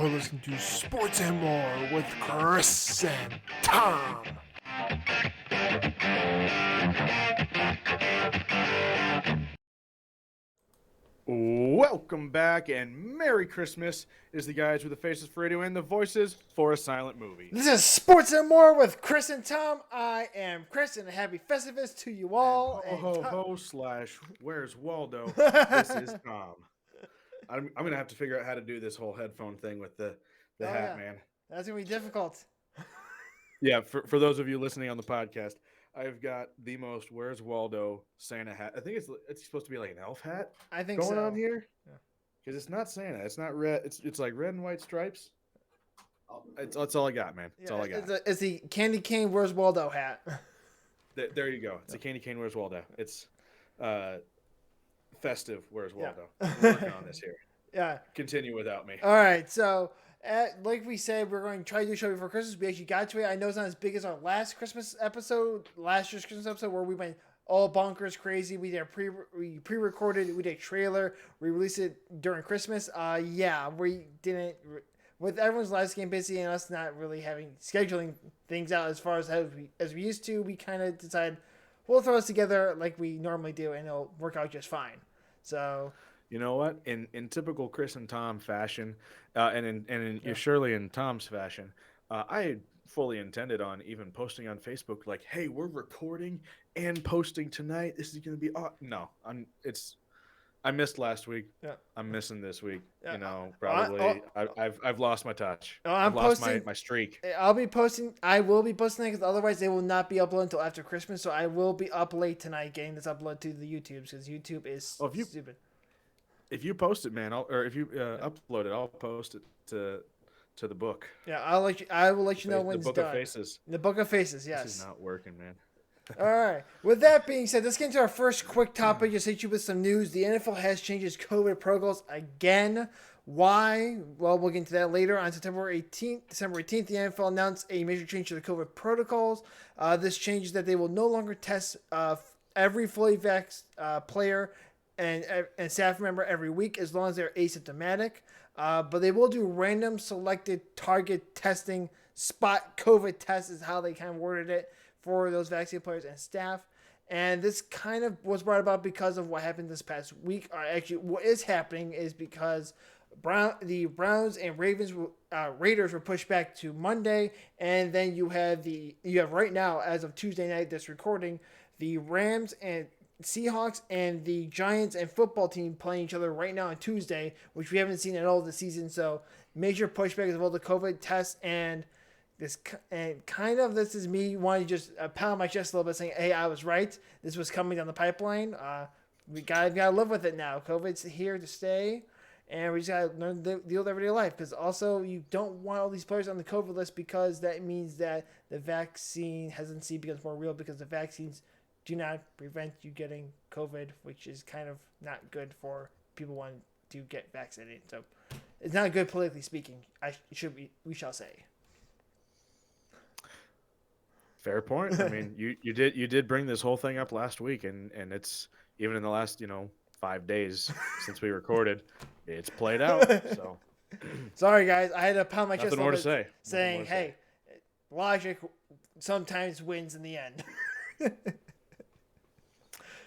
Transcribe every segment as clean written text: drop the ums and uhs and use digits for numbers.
You're listening to Sports and More with Chris and Thom. Welcome back and Merry Christmas is the guys with the faces for radio and the voices for a silent movie. This is Sports and More with Chris and Thom. I am Chris and happy Festivus to you all. And ho ho ho slash where's Waldo? This is Thom. I'm gonna have to figure out how to do this whole headphone thing with the hat, man. That's gonna be difficult. Yeah, for those of you listening on the podcast, I've got the most Where's Waldo Santa hat. I think it's supposed to be like an elf hat. I think going so. on here. Yeah. Because it's not Santa. It's not red. It's like red and white stripes. That's all I got, man. That's all I got. It's the Candy Cane Where's Waldo hat. There you go. It's a Candy Cane Where's Waldo. It's festive Where's Waldo. Yeah. We're working on this here. Yeah. Continue without me. All right. So, like we said, we're going to try to do a show before Christmas. We actually got to it. I know it's not as big as our last Christmas episode, last year's Christmas episode, where we went all bonkers crazy. We did we pre-recorded. We did a trailer. We released it during Christmas. Yeah, we didn't. With everyone's lives getting busy and us not really scheduling things out as far as we used to, we kind of decided we'll throw this together like we normally do, and it'll work out just fine. So, you know what? In typical Chris and Thom fashion, and surely in Tom's fashion, I fully intended on even posting on Facebook like, "Hey, we're recording and posting tonight. This is going to be no. I missed last week. Yeah. I'm missing this week. Yeah. You know, probably. I've lost my touch. I've lost my streak. I will be posting because otherwise they will not be uploaded until after Christmas. So I will be up late tonight getting this upload to the YouTube because YouTube is stupid. If you post it, man, if you upload it, I'll post it to the book. Yeah, I will let you know when it's done. The Book of Faces. The Book of Faces, yes. This is not working, man. All right. With that being said, let's get into our first quick topic. Just hit you with some news. The NFL has changed its COVID protocols again. Why? Well, we'll get into that later. On December 18th, the NFL announced a major change to the COVID protocols. This change is that they will no longer test every fully vaxxed player and staff member every week as long as they're asymptomatic. But they will do random selected target testing. Spot COVID tests is how they kind of worded it for those vaccine players and staff. And this kind of was brought about because of what happened this past week. Or actually, what is happening is because the Browns and Raiders were pushed back to Monday, and then you have right now, as of Tuesday night, this recording, the Rams and Seahawks and the Giants and football team playing each other right now on Tuesday, which we haven't seen at all this season. So major pushback of all the COVID tests and this is me wanting to just pound my chest a little bit, saying, "Hey, I was right. This was coming down the pipeline. We gotta live with it now. COVID's here to stay, and we just gotta learn to deal with everyday life. Because also, you don't want all these players on the COVID list because that means that the vaccine hesitancy becomes more real because the vaccines do not prevent you getting COVID, which is kind of not good for people wanting to get vaccinated. So it's not good politically speaking. We shall say." Fair point. I mean, you did bring this whole thing up last week, and it's even in the last 5 days since we recorded, it's played out. So sorry guys, I had to pound my chest. Nothing more to say. Saying, hey, logic sometimes wins in the end.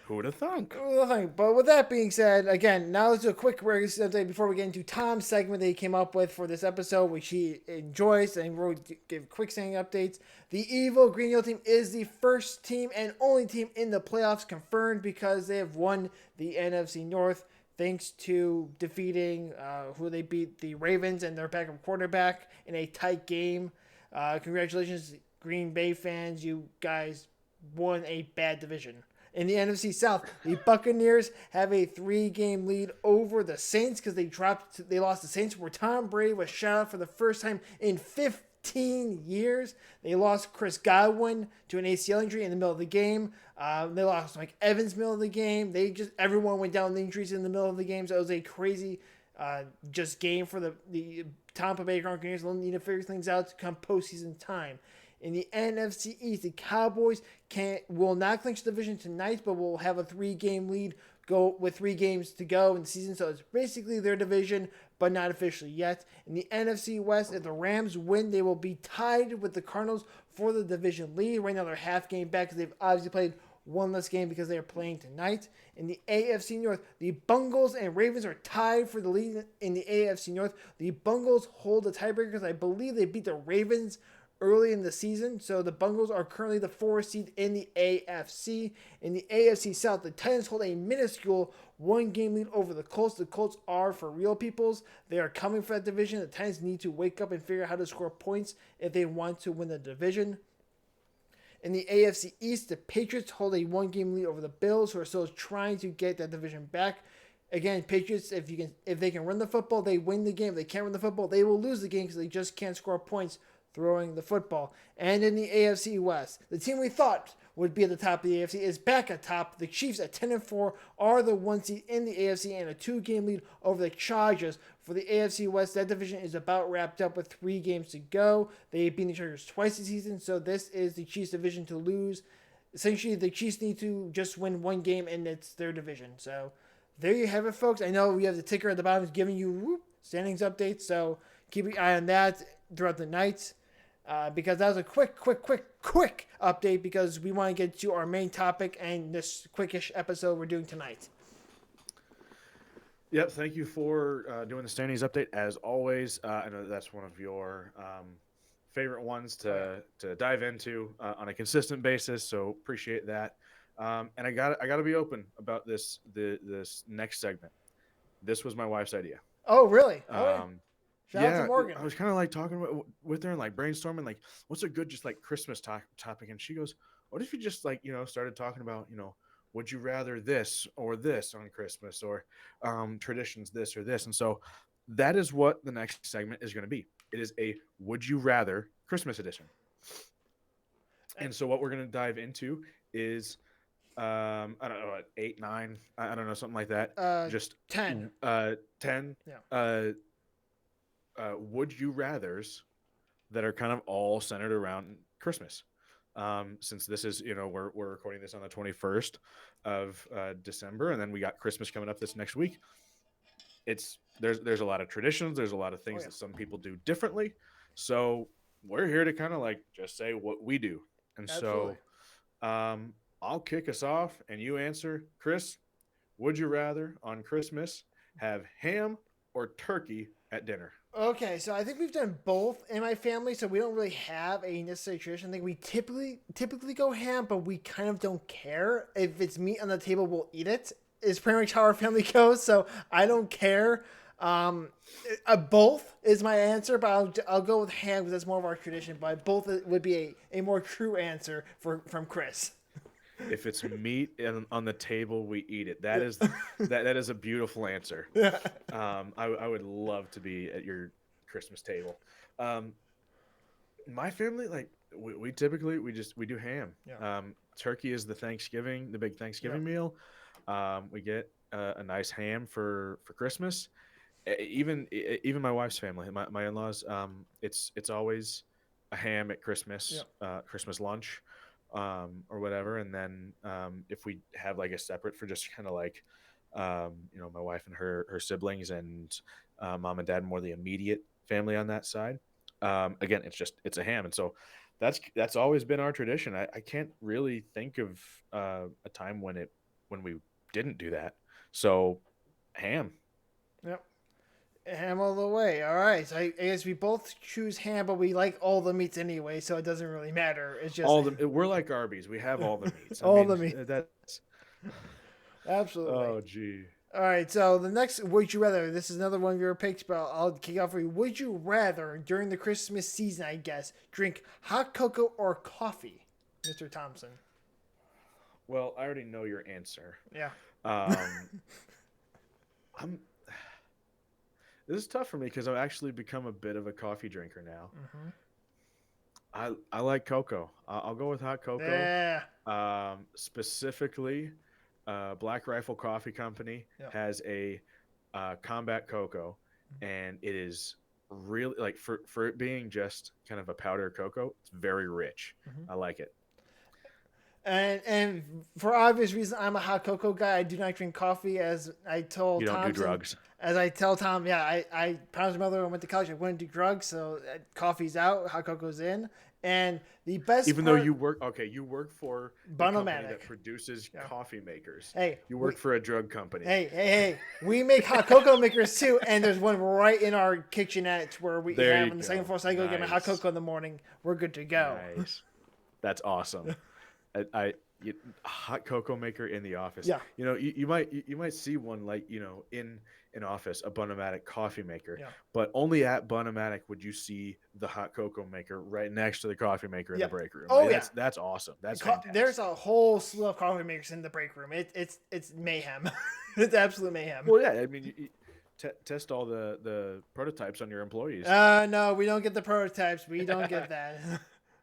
Who would have thunk? But with that being said, again, now let's do a quick regular update before we get into Tom's segment that he came up with for this episode, which he enjoys, and we'll give quick standing updates. The evil Green Yellow team is the first team and only team in the playoffs confirmed because they have won the NFC North thanks to defeating who they beat, the Ravens, and their backup quarterback in a tight game. Congratulations, Green Bay fans. You guys won a bad division. In the NFC South, the Buccaneers have a 3-game lead over the Saints because they lost the Saints, where Tom Brady was shut out for the first time in 15 years. They lost Chris Godwin to an ACL injury in the middle of the game. They lost Mike Evans in the middle of the game. Everyone went down with injuries in the middle of the game, so it was a crazy game for the Tampa Bay Buccaneers. They'll need to figure things out to come postseason time. In the NFC East, the Cowboys will not clinch the division tonight, but will have a 3-game lead with 3 games to go in the season. So it's basically their division, but not officially yet. In the NFC West, if the Rams win, they will be tied with the Cardinals for the division lead. Right now, they're half game back because they've obviously played one less game because they are playing tonight. In the AFC North, the Bengals and Ravens are tied for the lead in the AFC North. The Bengals hold the tiebreaker because I believe they beat the Ravens early in the season. So the Bengals are currently the 4th seed in the AFC. In the AFC South, the Titans hold a minuscule 1-game lead over the Colts. The Colts are for real peoples. They are coming for that division. The Titans need to wake up and figure out how to score points if they want to win the division. In the AFC East, the Patriots hold a 1-game lead over the Bills, who are still trying to get that division back. Again, Patriots, if they can run the football, they win the game. If they can't run the football, they will lose the game because they just can't score points throwing the football. And in the AFC West, the team we thought would be at the top of the AFC is back at top. The Chiefs at 10-4 are the 1 seed in the AFC and a 2-game lead over the Chargers. For the AFC West, that division is about wrapped up with 3 games to go. They beat the Chargers twice this season, so this is the Chiefs' division to lose. Essentially, the Chiefs need to just win 1 game, and it's their division. So there you have it, folks. I know we have the ticker at the bottom giving you standings updates, so keep an eye on that throughout the night. Because that was a quick update because we want to get to our main topic and this quickish episode we're doing tonight. Yep, thank you for doing the standings update as always. I know that's one of your favorite ones to dive into on a consistent basis, so appreciate that. And I got to be open about this next segment. This was my wife's idea. Oh, really? Okay. Shout out to Yeah, Morgan. I was kind of like talking with her and like brainstorming, like what's a good just like Christmas topic, and she goes, "What if you just like started talking about would you rather this or this on Christmas or traditions this or this?" And so that is what the next segment is going to be. It is a would you rather Christmas edition. And so what we're going to dive into is I don't know, what, 8, 9, I don't know, something like that. Just 10. 10. Yeah. Would you rather's that are kind of all centered around Christmas. Since this is, we're recording this on the 21st of December, and then we got Christmas coming up this next week. There's a lot of traditions. There's a lot of things that some people do differently. So we're here to kind of like just say what we do. And Absolutely. so I'll kick us off and you answer. Chris, would you rather on Christmas have ham or turkey at dinner? Okay, so I think we've done both in my family, so we don't really have a necessary tradition. I think we typically go ham, but we kind of don't care if it's meat on the table. We'll eat it. Is pretty much how our family goes. So I don't care. Both is my answer, but I'll go with ham because that's more of our tradition. But both would be a more true answer from Chris. If it's meat on the table, we eat it. That is that is a beautiful answer. I would love to be at your Christmas table. My family, like we typically we do ham. Yeah. Turkey is the big Thanksgiving Yeah. meal. We get a nice ham for Christmas. Even my wife's family, my in-laws, it's always a ham at Christmas, Christmas lunch, or whatever. And then if we have like a separate for just kind of like, my wife and her siblings and mom and dad, more the immediate family on that side. Again, it's a ham, and so that's always been our tradition. I can't really think of a time when we didn't do that. So ham. Yep. Ham all the way. All right. So I guess we both choose ham, but we like all the meats anyway, so it doesn't really matter. It's just We're like Arby's. We have all the meats. the meat. That's Absolutely. oh gee. All right. So the next, would you rather? This is another one of your picks, but I'll kick off for you. Would you rather during the Christmas season, I guess, drink hot cocoa or coffee, Mr. Thompson? Well, I already know your answer. Yeah. Um, I'm. This is tough for me because I've actually become a bit of a coffee drinker now. I like cocoa. I'll go with hot cocoa. Yeah. Specifically, Black Rifle Coffee Company has a combat cocoa, and it is really like for it being just kind of a powder cocoa. It's very rich. I like it. And for obvious reason, I'm a hot cocoa guy. I do not drink coffee, as I You told don't do Thompson. drugs. As I tell Tom, yeah, I promised my mother when I went to college I wouldn't do drugs, so coffee's out, hot cocoa's in. And the best Even though part, you work for a company Bonomatic. that produces Yeah. coffee makers. Hey, You work for a drug company. hey, we make hot cocoa makers too, and there's one right in our kitchenette where we There have you on the second go. floor. So I go get my hot Nice. cocoa in the morning. We're good to go. Nice. That's awesome. I a hot cocoa maker in the office. Yeah, You might see one like in an office, a Bonomatic coffee maker, yeah, but only at Bonomatic would you see the hot cocoa maker right next to the coffee maker in yeah. the break room. Oh Like yeah. that's awesome. That's There's fantastic. a whole slew of coffee makers in the break room. It's mayhem. It's absolute mayhem. Well, yeah. I mean, test all the prototypes on your employees. No, we don't get the prototypes. We don't get that.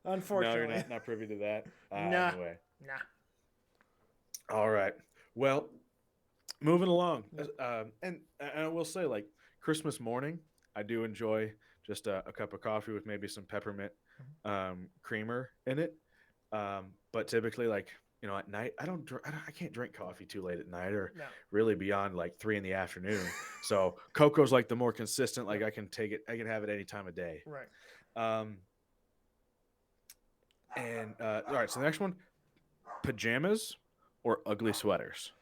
No, you're Unfortunately. not privy to that. Nah, Anyway, nah. all right. Well, moving along, Yeah. and I will say, like Christmas morning, I do enjoy just a cup of coffee with maybe some peppermint creamer in it. But typically, like at night, I can't drink coffee too late at night, or No. really beyond like 3 in the afternoon. So cocoa's like the more consistent. Like Yeah. I can have it any time of day. Right. Um, and all right, so the next one, pajamas or ugly sweaters.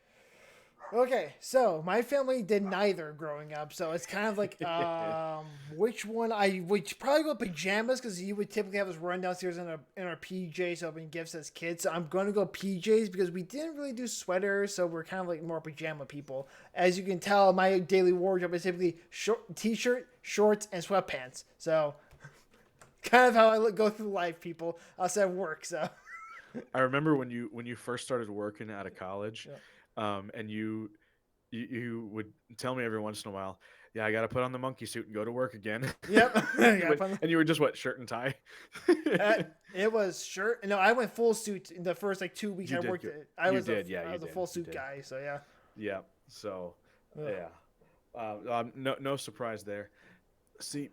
Okay, so my family did neither growing up, so it's kind of like which one I would probably go pajamas because you would typically have us run downstairs in our PJs opening gifts as kids. So I'm going to go PJs because we didn't really do sweaters, so we're kind of like more pajama people. As you can tell, my daily wardrobe is typically t-shirt, shorts, and sweatpants. So kind of how I go through life, people outside of work. So I remember when you first started working out of college, yeah. and you would tell me every once in a while, yeah, I got to put on the monkey suit and go to work again. Yep. And you were just what, shirt and tie? Uh, it was shirt. No, I went full suit in the first like 2 weeks You I did worked. good. I You was did, yeah, I you was a did, full you suit did. guy. So yeah. Yeah. So, Ugh. yeah. No surprise there. See,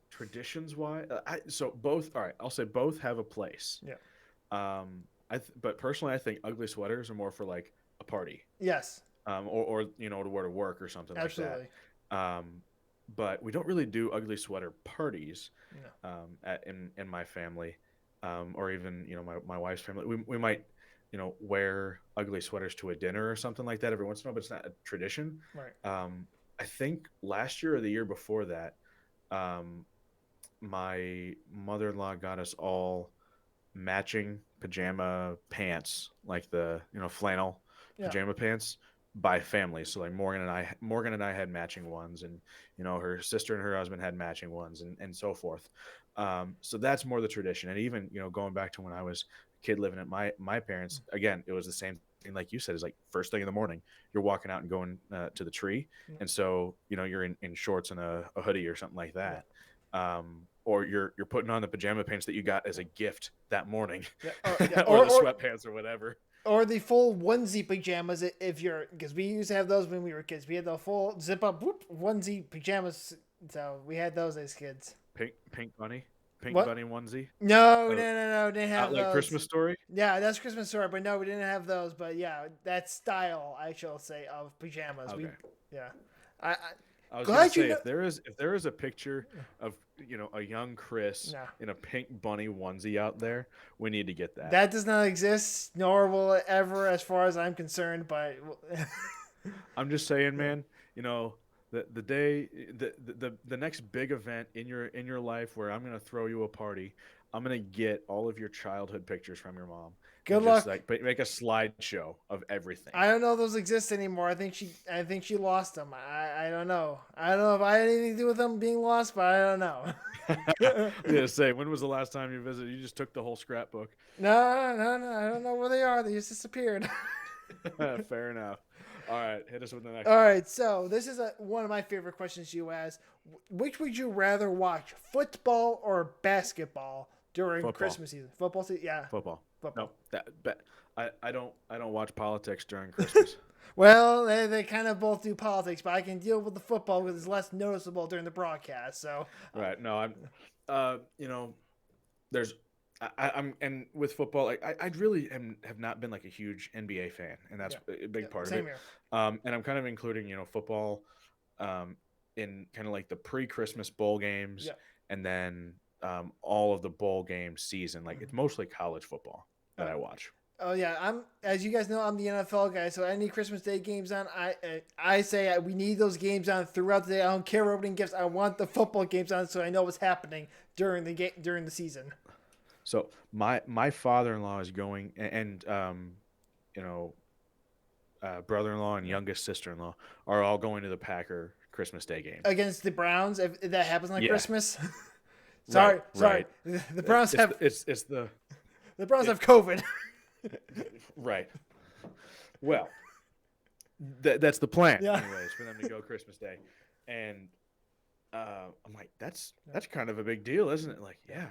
traditions wise, so both. All right, I'll say both have a place. Yeah. But personally, I think ugly sweaters are more for like a party, Yes. or to wear to work or something like that. Absolutely. Um, but we don't really do ugly sweater parties, No. in my family, or even my wife's family. We might wear ugly sweaters to a dinner or something like that every once in a while, but it's not a tradition. Right. I think last year or the year before that, um, my mother-in-law got us all matching pajama pants, like the flannel Yeah. pajama pants by family. So like Morgan and I had matching ones, and her sister and her husband had matching ones, and so forth. So that's more the tradition. And even going back to when I was a kid living at my parents, again, it was the same thing. Like you said, is like first thing in the morning, you're walking out and going to the tree, Yeah. and so you're in shorts and a hoodie or something like Yeah. that. Or you're putting on the pajama pants that you got as a gift that morning, Yeah. Yeah. or the sweatpants or whatever. Or the full onesie pajamas if you're because we used to have those when we were kids. We had the full zip up onesie pajamas. So we had those as kids. Pink bunny, What? onesie. No, Uh, didn't have like those. Christmas Story. Yeah, that's Christmas story, but no, we didn't have those. But yeah, that style I shall say of pajamas. Okay. Yeah, I I was gonna glad you say know. if there is a picture of a young Chris No, in a pink bunny onesie out there, we need to get that. that does not exist, nor will it ever, as far as I'm concerned. But I'm just saying, man. The day the next big event in your life where I'm gonna throw you a party, I'm gonna get all of your childhood pictures from your mom good and just luck. like make a slideshow of everything. I don't know if those exist anymore. I think she lost them. I don't know. I don't know if I had anything to do with them being lost, but I don't know. I was gonna say, when was the last time you visited? You just took the whole scrapbook. No. I don't know where they are. They just disappeared. Fair enough. All right, hit us with the next All one. right, so this is one of my favorite questions you asked. Which would you rather watch, football or basketball during Football. Christmas season? Football season, yeah, Football. football. No, but I don't watch politics during Christmas. Well, they kind of both do politics, but I can deal with the football because it's less noticeable during the broadcast. So, Right. No, I'm. There's I'm and with football, like I really have not been like a huge NBA fan, and that's Yeah. a Yeah. big part of Same it. here. And I'm kind of including football, um, in kind of like the pre-Christmas bowl games, Yeah. and then all of the bowl game season. Like it's Mhm. mostly college football that I watch. Oh yeah, I'm as you guys know, I'm the NFL guy. So any Christmas Day games on, I say we need those games on throughout the day. I don't care opening gifts. I want the football games on so I know what's happening during the game during the season. So my father-in-law is going, and you know, brother-in-law and Yeah. youngest sister-in-law are all going to the Packer Christmas Day game. Against the Browns, if that happens on Yeah, Christmas. right, Sorry. right. The Browns have It's the the Browns it, have COVID. right. Well, that's the plan, Yeah. anyways, for them to go Christmas Day, and I'm like, Yeah. that's kind of a big deal, isn't it? Like, Yeah. yeah,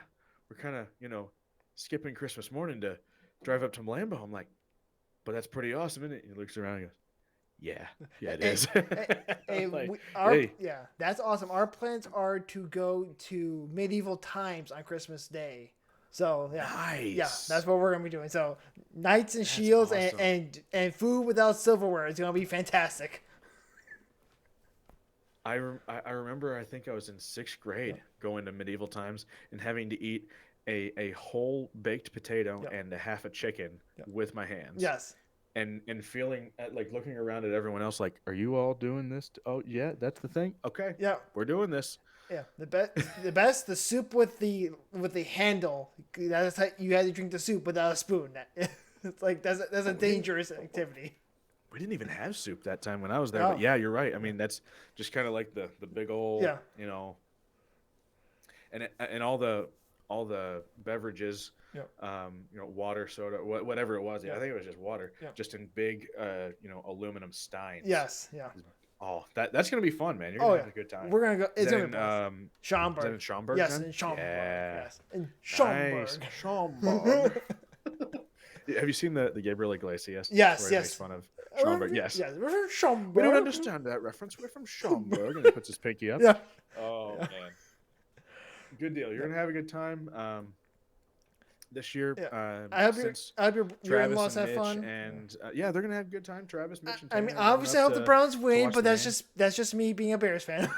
we're kind of skipping Christmas morning to drive up to Lambeau. I'm like, but that's pretty awesome, isn't it? He looks around and goes, yeah, yeah, it Hey, is. Like, our hey, yeah, that's awesome. Our plans are to go to medieval times on Christmas Day. So yeah, that's nice. what we're gonna be doing. So knights and That's shields awesome. and food without silverware is gonna be fantastic. I remember I think I was in sixth Yeah, grade going to medieval times and having to eat a whole baked potato yeah, and a half a chicken yeah. with my hands, Yes, and feeling like looking around at everyone else like, are you all doing this? Oh yeah, that's the thing. Okay, yeah, we're doing this. yeah. The soup with the handle. That's how you had to drink the soup without a spoon. It's like that's Oh, a dangerous activity. we didn't even have soup that time when I was there. But Oh, yeah, you're right. I yeah, mean, that's just kind of like the big old, yeah, and all the beverages, yeah, water, soda, whatever it was. Yeah, yeah, I think it was just water, yeah. just in big, aluminum steins. Yes, yeah. Oh, that's gonna be fun, man. You're Oh gonna yeah, have a good time. we're gonna go. Is It's that gonna in be blessed. is that Schaumburg. in Schaumburg Yes, then? in Schaumburg. Yeah, Yes, in nice Schaumburg. Schaumburg. Have you seen the Gabriel Iglesias Yes, where he makes yes. fun of Schaumburg? Yes. Yes, we're from We don't Schaumburg. understand that reference. We're from Schaumburg, and he puts his pinky up. Yeah. Oh Yeah. man, good deal. You're Yeah. gonna have a good time this year. Yeah. Since I hope your Travis in-laws and have Mitch fun. and yeah, they're gonna have a good time. Travis, Mitch, and I mean, Tanner are going obviously, up I hope the Browns to win, watch but the game. that's just me being a Bears fan.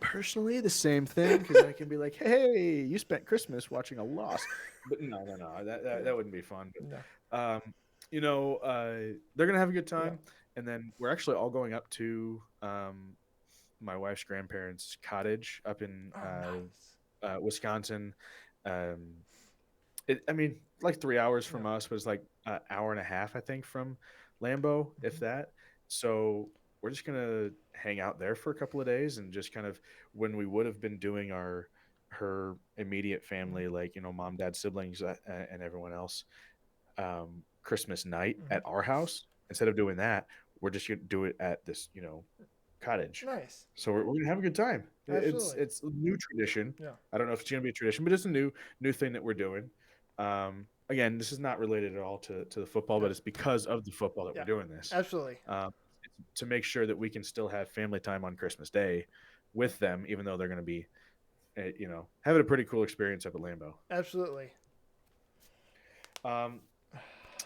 Personally, the same thing because I can be like, hey, you spent Christmas watching a loss, but no, that wouldn't be fun. No. But they're gonna have a good Yeah. time, and then we're actually all going up to my wife's grandparents' cottage up in Oh, nice. Wisconsin. Um, I mean, like 3 hours Yeah. from us, but it's like an hour and a half, I think, from Lambeau, if Mhm. that. So we're just gonna hang out there for a couple of days and just kind of when we would have been doing her immediate family, like mom, dad, siblings, and everyone else, Christmas night Mhm. at our house. Instead of doing that, we're just gonna do it at this, cottage. Nice. So we're gonna have a good time. It's Absolutely. it's a new tradition. Yeah. I don't know if it's gonna be a tradition, but it's a new thing that we're doing. Again, this is not related at all to the football, Yeah. but it's because of the football that we're Yeah. doing this. Absolutely. Um, it's to make sure that we can still have family time on Christmas Day with them, even though they're going to be, having a pretty cool experience up at Lambeau. Absolutely. Um,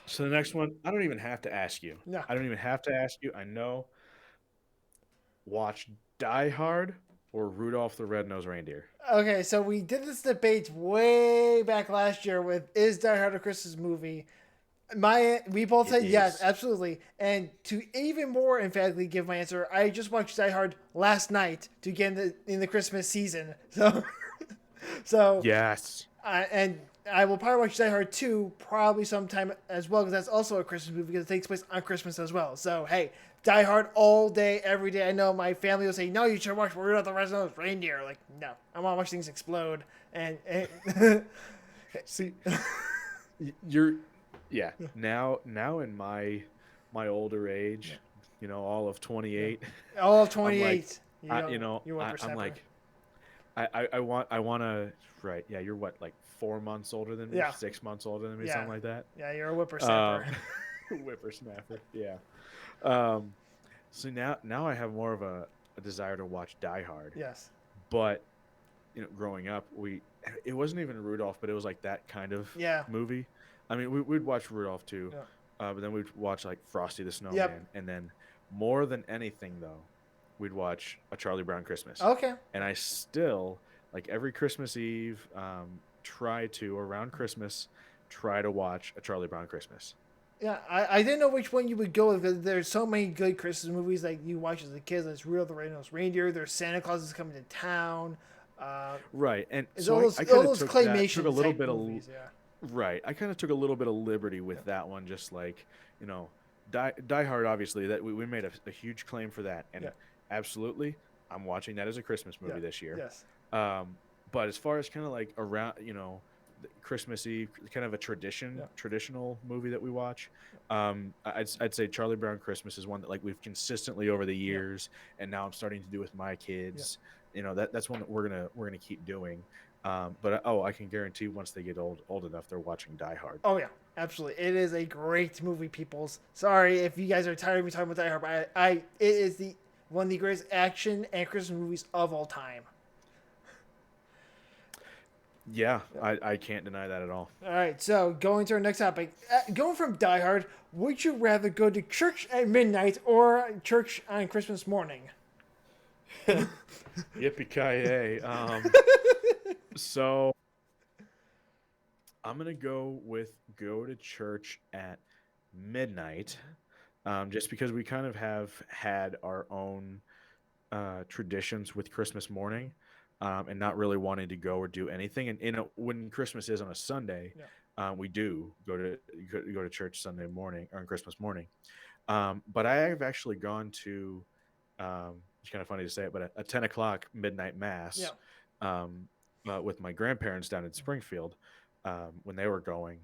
so the next one, I don't even have to ask you. No. I don't even have to ask you. I know. Watch Die Hard or Rudolph the Red-Nosed Reindeer. Okay, so we did this debate way back last year with is Die Hard a Christmas movie? We both It said yes, is. absolutely. And to even more emphatically give my answer, I just watched Die Hard last night to get in the Christmas season. So, so Yes. and I will probably watch Die Hard 2 probably sometime as well because that's also a Christmas movie because it takes place on Christmas as well. So hey, Die Hard all day, every day. I know my family will say, "No, you should watch Rudolph the Red-Nosed Reindeer." Like, no, I want to watch things explode. And See, you're yeah. Now in my older age, all of yeah, 28, all of I'm like, 28. You I, know, you I'm 1%. like, I want to. Right? Yeah, you're what, like 4 months older than me, Yeah, 6 months older than me, yeah, something like that. yeah. You're a Um, whippersnapper. whippersnapper. Yeah. Um, so now I have more of a desire to watch Die Hard, Yes. but growing up, we it wasn't even Rudolph, but it was like that kind of Yeah. movie. I mean, we'd watch Rudolph too, Yeah. but then we'd watch like Frosty the Yep. Snowman, and then more than anything though, we'd watch A Charlie Brown Christmas. Okay. And I still like every Christmas Eve, try to around Christmas, try to watch A Charlie Brown Christmas. Yeah, I didn't know which one you would go with because there's so many good Christmas movies like you watch as a kid. There's Rudolph the Red-Nosed Reindeer. There's Santa Claus is Coming to Town. Uh, Right, and it's so I all kind of those took a claymation little type bit of movies. Yeah. right. I kind of took a little bit of liberty with that one, just like you know, Die Hard. Obviously, that we made a huge claim for that, Yeah. and absolutely, I'm watching that as a Christmas Yeah. movie this year. Yes. Um, but as far as kind of like around, Christmas Eve, kind of a Yeah. traditional movie that we watch. I'd say Charlie Brown Christmas is one that like we've consistently over the Yeah. years, and now I'm starting to do with my Yeah. kids. That's one that we're gonna keep doing. But I can guarantee once they get old enough, they're watching Die Hard. Oh yeah, absolutely. It is a great movie, peoples. Sorry if you guys are tired of me talking about Die Hard, but it is the one of the greatest action and Christmas movies of all time. Yeah, I can't deny that at all. All right, so going to our next topic. Going from Die Hard, would you rather go to church at midnight or church on Christmas morning? Yippee ki So I'm gonna go to church at midnight, just because we kind of have had our own traditions with Christmas morning, and not really wanting to go or do anything. And when Christmas is on a Sunday, Yeah. we do go to church Sunday morning or on Christmas morning. But I have actually gone to, it's kind of funny to say it, but a 10 o'clock midnight Yeah. mass, um, with my grandparents down in Springfield, when they were going.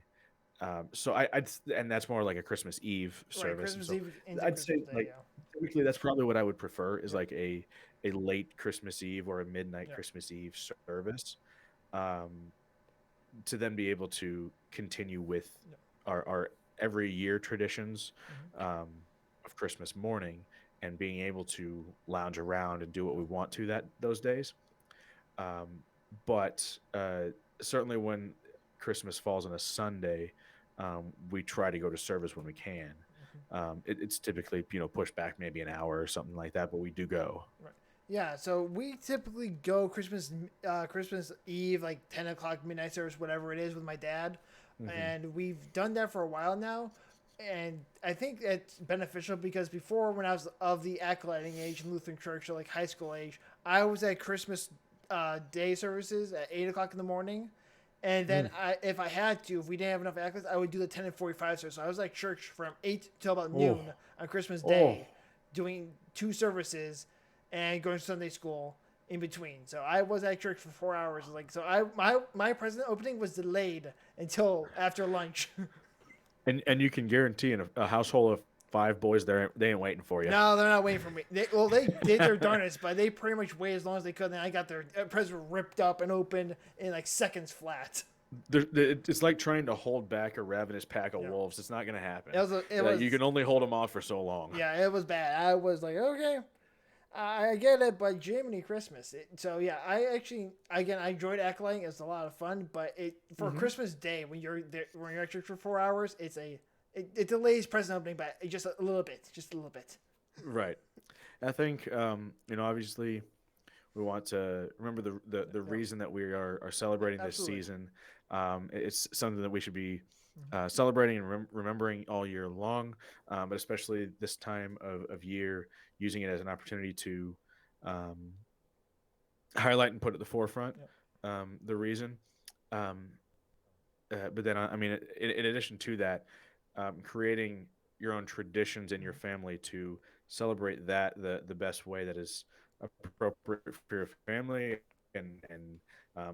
So and that's more like a Christmas Eve Right, service. And Christmas so Eve into I'd say Christmas Day. like Yeah. typically that's probably what I would prefer is Yeah. like a late Christmas Eve or a midnight Yeah. Christmas Eve service, um, to then be able to continue with Yeah. our every year traditions, Mm-hmm. um, of Christmas morning and being able to lounge around and do what we want to that those days. Um, but certainly when Christmas falls on a Sunday, we try to go to service when we can. Mm-hmm. It's typically pushed back maybe an hour or something like that, but we do go. Right. Yeah, so we typically go Christmas Eve, like 10 o'clock midnight service, whatever it is, with my dad, Hmm. and we've done that for a while now, and I think it's beneficial because before, when I was of the acolyting age in Lutheran church, so like high school age, I was at Christmas day services at 8 o'clock in the morning, and then if I had to, if we didn't have enough acolytes, I would do the 10 and 45 service. So I was like church from 8 till about Oh, noon on Christmas oh, Day, doing two services and going to Sunday school in between. So I was at church for 4 hours. Like, so my present opening was delayed until after lunch. and you can guarantee in a household of five boys, they ain't waiting for you. No, they're not waiting for me. They did their darnest, but they pretty much waited as long as they could. And I got their present ripped up and opened in like seconds flat. It's like trying to hold back a ravenous pack of Yeah. wolves. It's not going to happen. It was You can only hold them off for so long. yeah, it was bad. I was like, okay, I get it, but Jiminy Christmas. So yeah, I actually again I enjoyed acolyting. It's a lot of fun, but for Hmm. Christmas Day when you're there, when you're at church for 4 hours, it delays present opening by just a little bit, just a little bit. Right. I think obviously we want to remember the Yeah, reason that we are celebrating this absolutely. season. It's something that we should be Mhm. celebrating and remembering all year long, but especially this time of year, using it as an opportunity to, um, highlight and put at the forefront, Yeah. the reason. Um, but then, I mean, in addition to that, creating your own traditions in your Mhm. family to celebrate that the best way that is appropriate for your family, and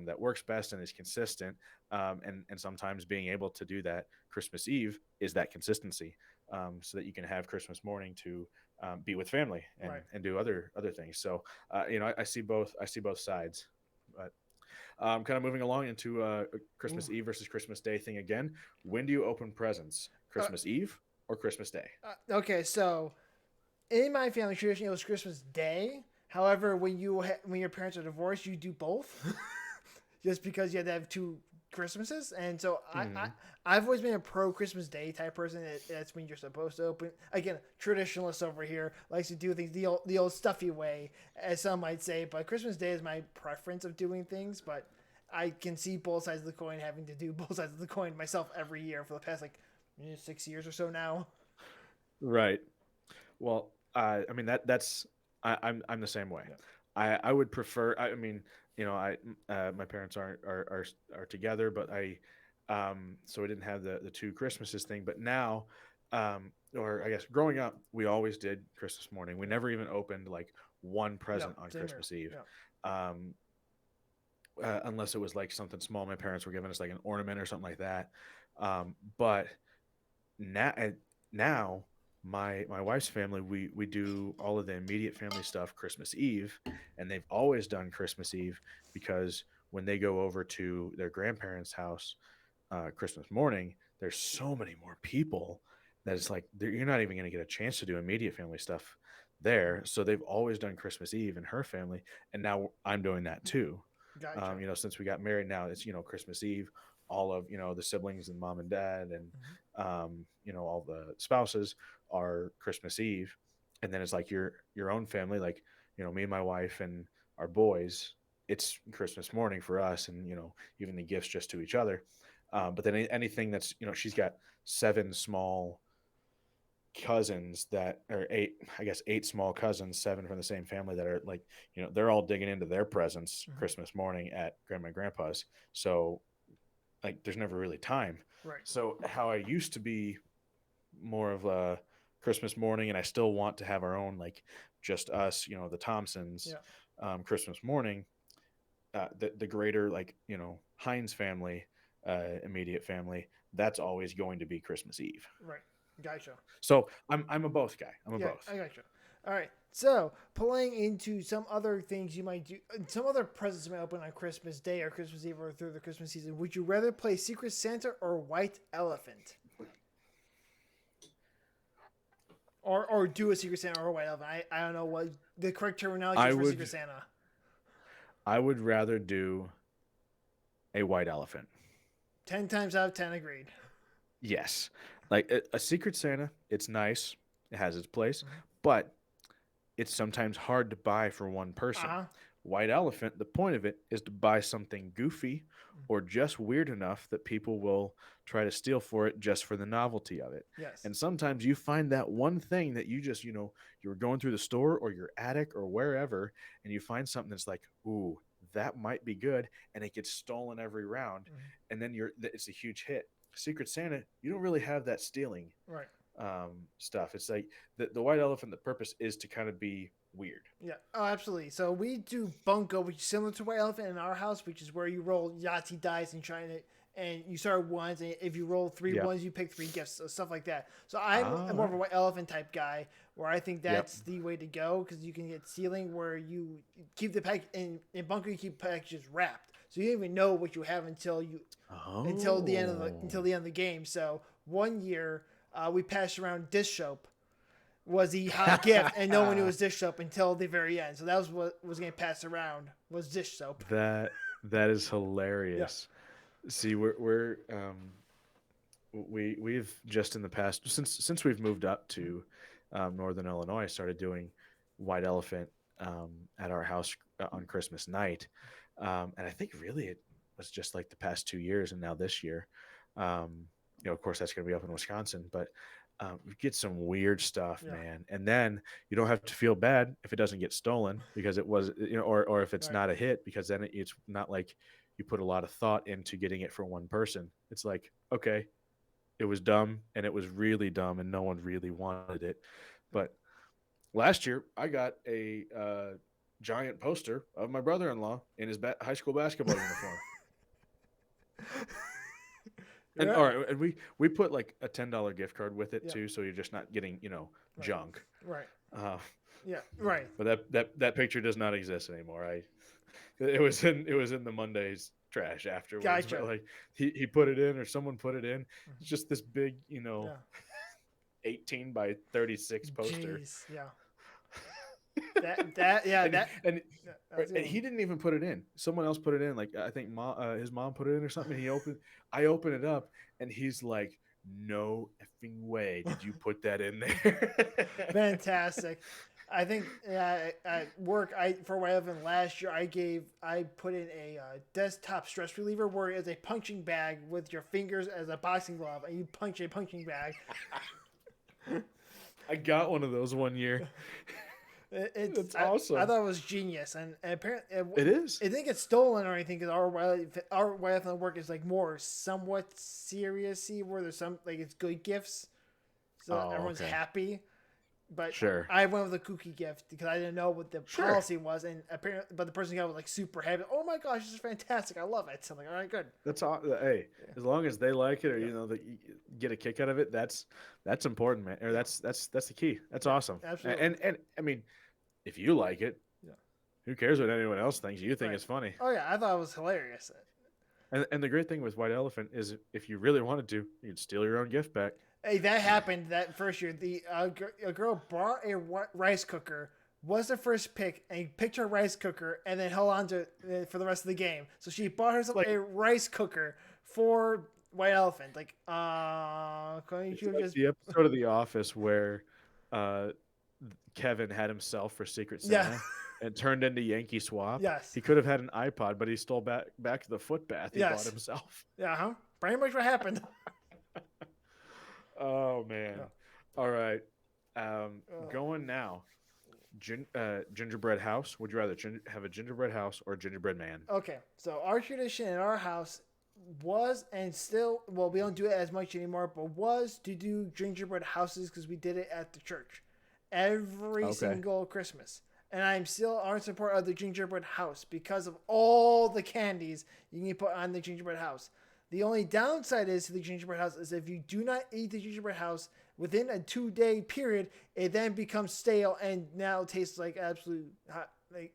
that works best and is consistent. And sometimes being able to do that Christmas Eve is that consistency, so that you can have Christmas morning to, be with family Right. and do other things. So I see both sides. But kind of moving along into Ooh. Christmas Eve versus Christmas Day thing again. When do you open presents? Uh, Christmas Eve or Christmas Day? okay, so in my family tradition, it was Christmas Day. However, when when your parents are divorced, you do both. just because you had to have two Christmases. And so Hmm. I've always been a pro Christmas Day type person. That's when you're supposed to open. Again, traditionalist over here likes to do things the old stuffy way, as some might say. But Christmas Day is my preference of doing things. But I can see both sides of the coin, having to do both sides of the coin myself every year for the past like 6 years or so now. Right. Well, I mean that's I'm the same way. Yeah. I would prefer. I mean, I my parents are together, but I so we didn't have the two Christmases thing. But now, or I guess growing up, we always did Christmas morning. We Yeah. never even opened like one Yeah. present on Same here. Christmas Eve. Yeah. Um, unless it was like something small, my parents were giving us like an ornament or something like that. But now now my wife's family, we do all of the immediate family stuff Christmas Eve, and they've always done Christmas Eve because when they go over to their grandparents' house Christmas morning, there's so many more people that it's like you're not even going to get a chance to do immediate family stuff there. Mm. So they've always done Christmas Eve in her family, and now I'm doing that too. Gotcha. Since we got married, now it's Christmas Eve. All of the siblings and mom and dad and Hmm. all the spouses are Christmas Eve, and then it's like your own family, like me and my wife and our boys. It's Christmas morning for us, and even the gifts just to each other. But then anything that's she's got seven small cousins that or eight, I guess eight small cousins, seven from the same family that are like they're all digging into their presents Hmm. Christmas morning at grandma and grandpa's. So like there's never really time. Right. So how I used to be more of a Christmas morning, and I still want to have our own like just us, the Thompsons, Yeah. Christmas morning. The greater like Heinz family, immediate family, that's always going to be Christmas Eve. Right. Gotcha. So I'm a both guy. I'm a Yeah, both. I gotcha. All right. So, playing into some other things you might do, some other presents you might open on Christmas Day or Christmas Eve or through the Christmas season. Would you rather play Secret Santa or White Elephant? Or do a Secret Santa or a White Elephant? I don't know what the correct terminology I is for Secret would Santa. I would rather do a white elephant. 10 times out of 10 agreed. Yes, like a Secret Santa, it's nice. It has its place, Mm-hmm. but it's sometimes hard to buy for one Uh person. huh. White elephant, the point of it is to buy something goofy or just weird enough that people will try to steal for it just for the novelty of it. Yes. And sometimes you find that one thing that you just, you were going through the store or your attic or wherever, and you find something that's like, ooh, that might be good, and it gets stolen every round, Mm-hmm. and then it's a huge hit. Secret Santa, you don't really have that stealing Right. stuff. It's like the white elephant. The purpose is to kind of be weird. Yeah. Oh, absolutely. So we do bunko, which is similar to White Elephant in our house, which is where you roll Yahtzee dice and trying to, and you start ones, and if you roll three Yeah. ones, you pick three gifts, so stuff like that. So I'm Ah, more of a White Elephant type guy, where I think yep. that's the way to go because you can get sealing where you keep the pack in bunko, you keep packages wrapped, so you don't even know what you have until Oh, the end of the game. So one year we passed around dish soap was the hot gift, and no one knew it was dish soap until the very end. So that was what was getting passed around was dish soap. that is Yeah. hilarious. See, we've just in the past since we've moved up to Northern Illinois, started doing white elephant at our house on Christmas night, and I think really it was just like the past 2 years, and now this year, of course that's going to be up in Wisconsin, but we get some weird stuff, Yeah. man, and then you don't have to feel bad if it doesn't get stolen because it was, or if it's Right. not a hit because then it's not like you put a lot of thought into getting it for one person. It's like, okay, it was dumb and it was really dumb and no one really wanted it. But last year, I got a giant poster of my brother-in-law in his high school basketball uniform. And Yeah. all right, and we put like a $10 gift card with it Yeah. too, so you're just not getting Right. junk. Right. Uh, Yeah. Right. but that picture does not exist anymore. It was in the Monday's trash afterwards. But Gotcha. like he put it in or someone put it in. It's just this big Yeah. 18 by 36 poster. Jeez. Yeah. Yeah, and that and that's and good. he didn't even put it in. Someone else put it in. Like I think his mom put it in or something. I open it up, and he's like, "No effing way did you put that in there." Fantastic. I think at work, for what happened last year, I put in a desktop stress reliever where it's a punching bag with your fingers as a boxing glove, and you punch a punching bag. I got one of those one year. It's That's I awesome. thought it was genius, and apparently It is. it didn't get stolen or anything because our way of work is like more somewhat seriously where there's some like it's good gifts, so Oh, everyone's okay. happy. But Sure. I went with a kooky gift because I didn't know what the Sure. policy was, and apparently, but the person got was like super happy. Oh my gosh, this is fantastic! I love it. So I'm like, all right, good. That's all. Hey, Yeah, as long as they like it, or yeah, that you get a kick out of it, that's important, man. Or yeah, that's the key. That's yeah, awesome. absolutely. And I mean, if you like it, Yeah, who cares what anyone else thinks? You think right. it's funny. Oh yeah, I thought it was hilarious. And the great thing with White Elephant is if you really wanted to, you could steal your own gift back. Hey, that happened that first year. A girl brought a rice cooker. Was the first pick and picked her rice cooker and then held on to it for the rest of the game. So she bought herself Like a rice cooker for White Elephant. Like, couldn't it's you like just? the episode of The Office where uh, Kevin had himself for Secret Yeah, Santa and turned into Yankee Swap. yes, He could have had an iPod, but he stole back the foot bath he bought yes, himself. yeah, huh? Pretty much what happened. Oh Yeah. man. All right. Uh, Going now. Gingerbread house. Would you rather have a gingerbread house or a gingerbread man? Okay, so our tradition in our house was and still, well, we don't do it as much anymore, but was to do gingerbread houses because we did it at the church every Okay. single Christmas. And I'm still on support of the gingerbread house because of all the candies you can put on the gingerbread house. The only downside is to the gingerbread house is if you do not eat the gingerbread house within a 2 day period, it then becomes stale and now tastes like absolute hot,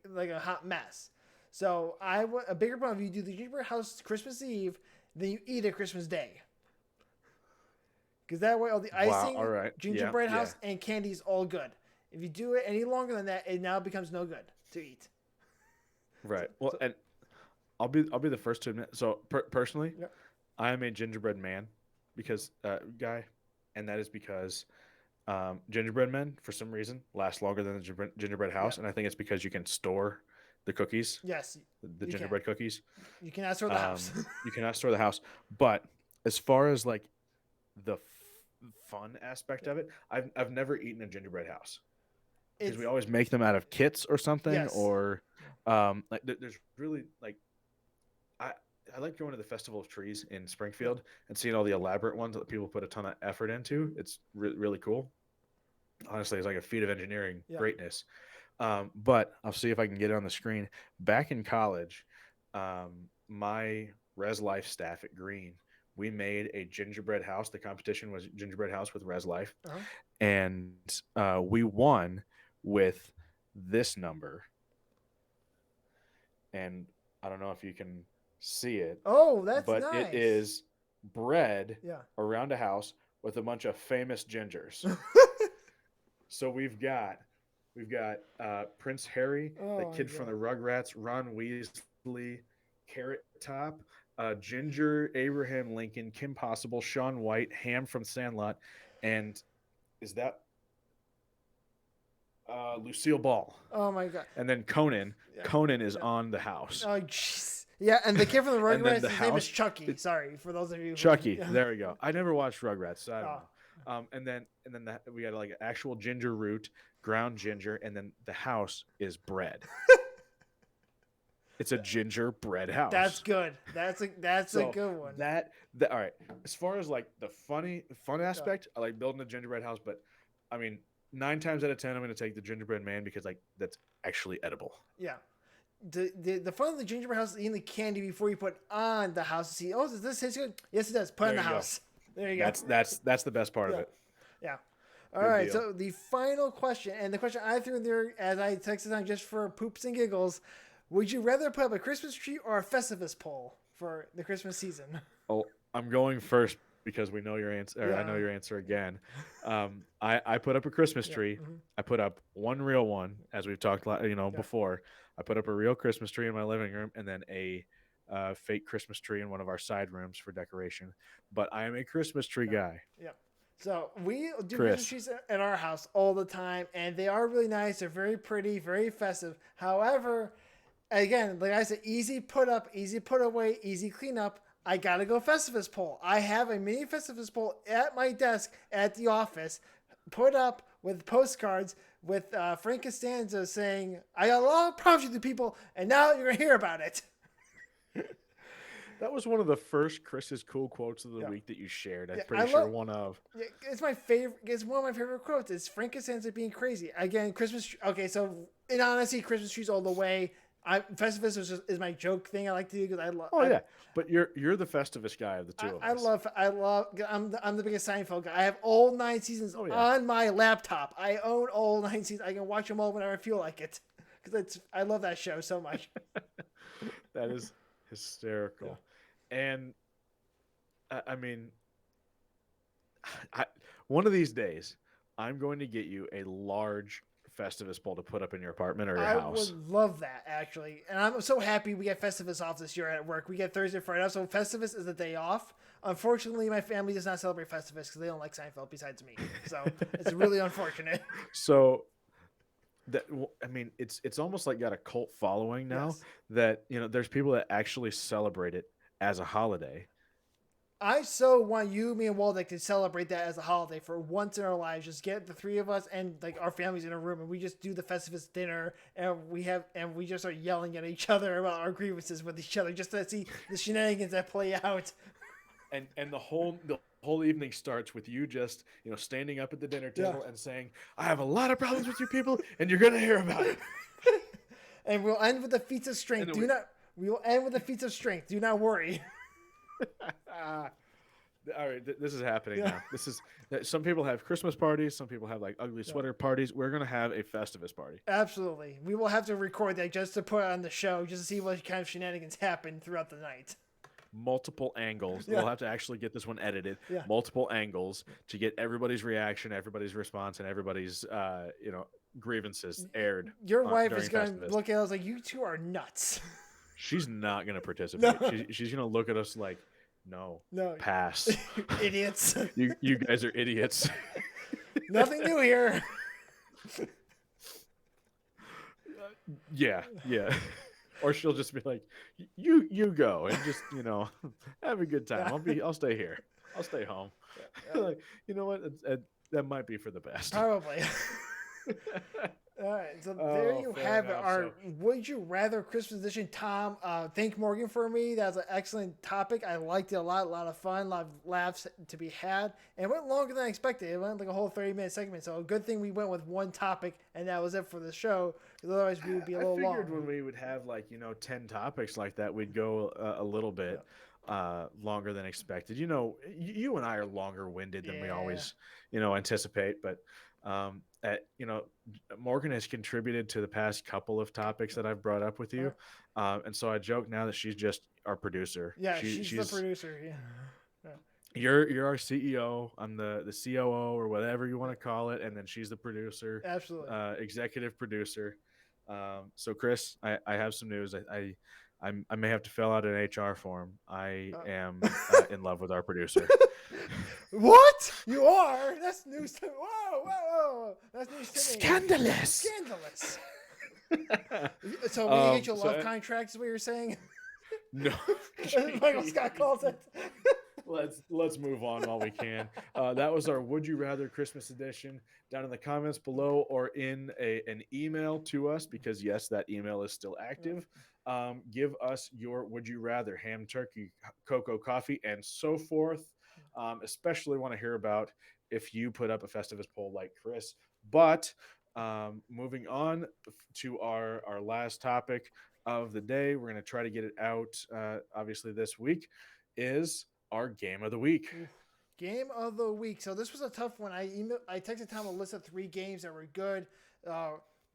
like a hot mess. So I want a bigger problem if you do the gingerbread house Christmas Eve, then you eat it Christmas Day. Because that way all the Wow. All icing, right. Yeah. gingerbread Yeah. house, and candy is all good. If you do it any longer than that, it now becomes no good to eat. Right. Well, So and I'll be the first to admit. So personally, yeah, I am a gingerbread man because guy, and that is because gingerbread men for some reason last longer than the gingerbread yeah, house, and I think it's because you can store the cookies, yes, the you can. gingerbread cookies. You can ask for the house. You cannot store the house, but as far as like the fun aspect Yeah. of it, I've never eaten a gingerbread house because we It's always make them out of kits or something, yes, or like there's really like I I like going to the Festival of Trees in yeah, Springfield and seeing all the elaborate ones that people put a ton of effort into. It's really cool. Honestly, it's like a feat of engineering yeah. greatness. But I'll see if I can get it on the screen. Back in college, my Res Life staff at Green, we made a gingerbread house. The competition was gingerbread house with Res Life, Uh-huh. and we won with this number. And I don't know if you can see it, Oh, that's but it nice. is bread Yeah. around a house with a bunch of famous gingers. So we've got Prince Harry, the Oh my kid from the god. Rugrats, Ron Weasley, Carrot Top, Ginger, Abraham Lincoln, Kim Possible, Sean White, Ham from Sandlot, and is that Lucille Ball? Oh my god. And then Conan. Yeah. Conan is Yeah. on the house, Oh jeez. Yeah, and the kid from the and then Rugrats, the his name is house. Chucky. Sorry for those of you who. Chucky, Yeah. there we go. I never watched Rugrats, so I don't Oh. know. And then we got like an actual ginger root, ground ginger, and then the house is bread. It's a gingerbread That's house. good. That's a So good one. that all right. As far as like the fun Yeah. aspect, I like building a gingerbread house, but I mean, 9 times out of 10, I'm going to take the gingerbread man because like that's actually edible. Yeah. The fun of the gingerbread house is eating the candy before you put on the house to see. Oh, does this taste good? Yes, it does. Put it in There the you go. house. There you go. That's the best part of Yeah. it. Yeah. All Good right. deal. So the final question, and the question I threw in there as I texted on just for poops and giggles: would you rather put up a Christmas tree or a Festivus pole for the Christmas season? Oh, I'm going first because we know your answer. Or I know Yeah. your answer again. I put up a Christmas Yeah. tree. Hmm. I put up one real one, as we've talked, Yeah. before. I put up a real Christmas tree in my living room, and then a fake Christmas tree in one of our side rooms for decoration. But I am a Christmas tree Yeah. guy, Yeah. So we do Christmas Chris. trees at our house all the time, and they are really nice. They're very pretty, very festive. However, again, like I said, easy put up, easy put away, easy clean up. I gotta go Festivus pole. I have a mini Festivus pole at my desk at the office, put up with postcards with Frank Costanza saying, "I got a lot of problems with you people, and now you're gonna hear about it." That was one of the first Chris's cool quotes of the Yeah, week that you shared. I'm yeah, pretty sure one of. yeah, it's my favorite. It's one of my favorite quotes. It's Frank Costanza being crazy again. Christmas. Okay, so in honesty, Christmas trees all the way. Festivus is my joke thing I like to do because I love. Oh yeah, but you're the Festivus guy of the two of I us. love. I love. I'm the biggest Seinfeld guy. I have all 9 seasons Oh yeah, on my laptop. I own all 9 seasons. I can watch them all whenever I feel like it because it's. I love that show so much. that is Yeah. hysterical. And I mean, I, one of these days, I'm going to get you a large Festivus pole to put up in your apartment or your I house. would love that actually, and I'm so happy we get Festivus off this year at work. We get Thursday, Friday off, so Festivus is the day off. Unfortunately, my family does not celebrate Festivus because they don't like Seinfeld besides me. So it's really unfortunate. So I mean, it's almost like got a cult following now Yes. that there's people that actually celebrate it as a holiday. I so want you, me, and Waldeck to celebrate that as a holiday for once in our lives. Just get the three of us and like our families in a room, and we just do the Festivus dinner, and we just start yelling at each other about our grievances with each other, just to see the shenanigans that play out. And the whole evening starts with you just standing up at the dinner Yeah, table and saying, "I have a lot of problems with you people, and you're gonna hear about it." and we'll end with the feats of And strength. then Do not. We will end with the feats of strength. Do not worry. all right, this is happening Yeah, now. Some people have Christmas parties, some people have like ugly yeah, sweater parties. We're gonna have a Festivus party. absolutely. We will have to record that just to put on the show, just to see what kind of shenanigans happen throughout the night. Multiple angles. Yeah, We'll have to actually get this one edited. yeah. Multiple angles to get everybody's reaction, everybody's response, and everybody's grievances aired Your wife is during going to Festivus. look at us like you two are nuts. She's not gonna participate. No, She's gonna look at us like, no, no, pass. idiots. You guys are idiots. Nothing new here. Yeah, yeah. Or she'll just be like, you go and just have a good time. Yeah. I'll stay here. I'll stay home. Like, you know what? That might be for the best. Probably. All right, so there Oh, you fair have it. enough. Our So Would You Rather Christmas edition. Tom, thank Morgan for me. That was an excellent topic. I liked it a lot of fun, a lot of laughs to be had. And it went longer than I expected. It went like a whole 30-minute segment. So a good thing we went with one topic and that was it for the show. Because otherwise we would be a I little figured long. when we would have 10 topics like that, we'd go a little Yeah. bit longer than expected. You and I are longer winded than we Yeah. always anticipate, but at Morgan has contributed to the past couple of topics that I've brought up with you, and so I joke now that she's just our producer. Yeah, she's the She's producer. Yeah. Yeah. you're our CEO. I'm the COO or whatever you want to call it, and then she's the producer, Absolutely. executive producer. So Chris, I have some news. I may have to fill out an HR form. I am in love with our producer. What? You are? That's news to me. Whoa. That's news to me. Scandalous. Scandalous. So we didn't get your love So contract is what you're saying? no. Michael Scott calls it. Let's move on while we can. That was our Would You Rather Christmas edition. Down in the comments below or in an email to us, because yes, that email is still active. Give us your Would You Rather: ham, turkey, cocoa, coffee, and so forth. Especially want to hear about if you put up a Festivus poll like Chris. But moving on to our last topic of the day, we're going to try to get it out obviously this week, is our game of the week. Game of the week. So this was a tough one. I texted Tom a list of 3 games that were good.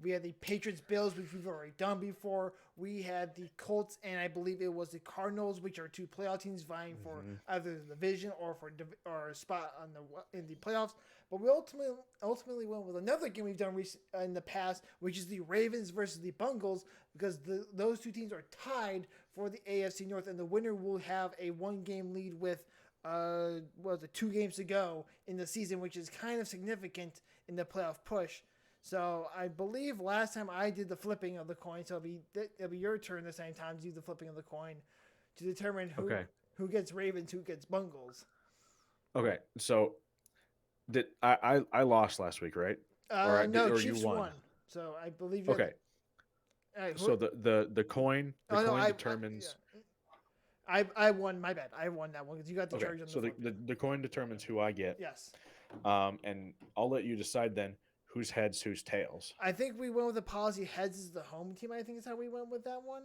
We had the Patriots Bills, which we've already done before. We had the Colts, and I believe it was the Cardinals, which are two playoff teams vying for Mm-hmm. either the division or for or a spot on the in the playoffs. But we ultimately went with another game we've done in the past, which is the Ravens versus the Bengals, because those two teams are tied for the AFC North, and the winner will have a 1 game lead with what was it, 2 games to go in the season, which is kind of significant in the playoff push. So I believe last time I did the flipping of the coin, so it'll be your turn this time to do the flipping of the coin to determine Okay. who gets Ravens, who gets Bungles. Okay. So did I lost last week, right? No, Or you Chiefs won? won. So I believe you had. Okay. Who, So the oh no, coin yeah, determines. I won. My bad. I won that one because you got the Okay. charge on the So flip. the coin determines who I get. Yes, And I'll let you decide then who's heads, who's tails. I think we went with the policy heads is the home team. I think is how we went with that one.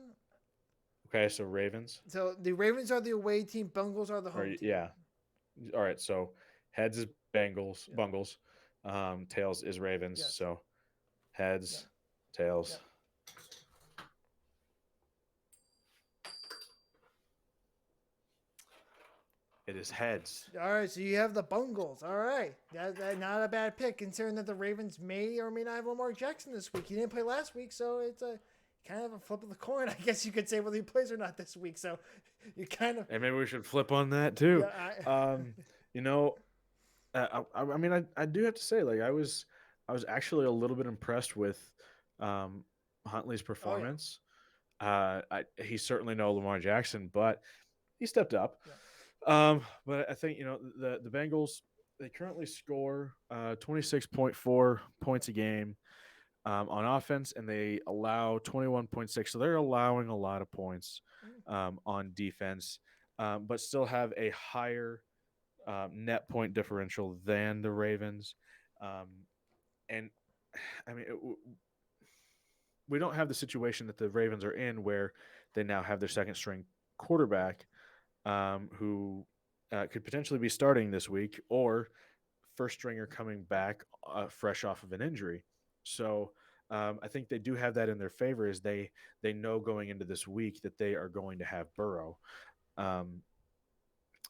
Okay. So Ravens. So the Ravens are the away team. Bungles are the Or home team. yeah. All right. So heads is Yeah. Bungles. Tails is Ravens. Yes. So Yeah. heads, Yeah. tails. It is heads. All right, so you have the Bungles. All right, that not a bad pick considering that the Ravens may or may not have Lamar Jackson this week. He didn't play last week, so it's a kind of a flip of the coin, I guess you could say, whether he plays or not this week. So you kind of And maybe we should flip on that too. yeah. You know, I mean, I do have to say, like, I was actually a little bit impressed with um, Huntley's Oh yeah, performance. He's certainly no Lamar Jackson, but he stepped up. yeah. But I think the Bengals, they currently score 26.4 points a game on offense, and they allow 21.6. So they're allowing a lot of points Mm, on defense, but still have a higher net point differential than the Ravens. Um, and I mean, we don't have the situation that the Ravens are in where they now have their second string quarterback who could potentially be starting this week, or first stringer coming back fresh off of an injury. So I think they do have that in their favor, as they know going into this week that they are going to have Burrow. Um,